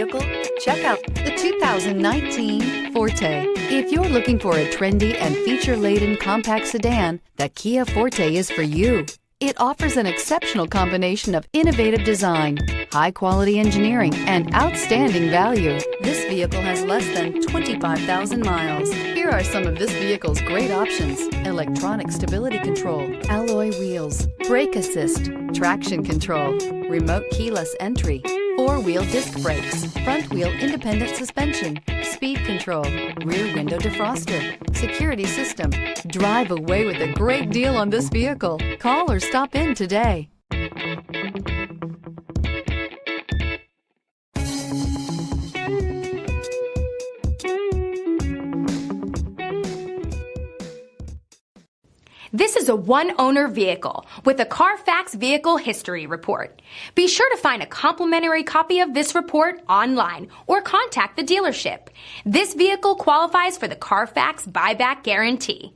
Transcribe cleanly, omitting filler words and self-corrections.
vehicle? Check out the 2019 Forte. If you're looking for a trendy and feature-laden compact sedan, the Kia Forte is for you. It offers an exceptional combination of innovative design, high-quality engineering, and outstanding value. This vehicle has less than 25,000 miles. Here are some of this vehicle's great options: electronic stability control, alloy wheels, brake assist, traction control, remote keyless entry, four-wheel disc brakes, front-wheel independent suspension, speed control, rear window defroster, security system. Drive away with a great deal on this vehicle. Call or stop in today. This is a one-owner vehicle with a CARFAX Vehicle History Report. Be sure to find a complimentary copy of this report online or contact the dealership. This vehicle qualifies for the CARFAX Buyback Guarantee.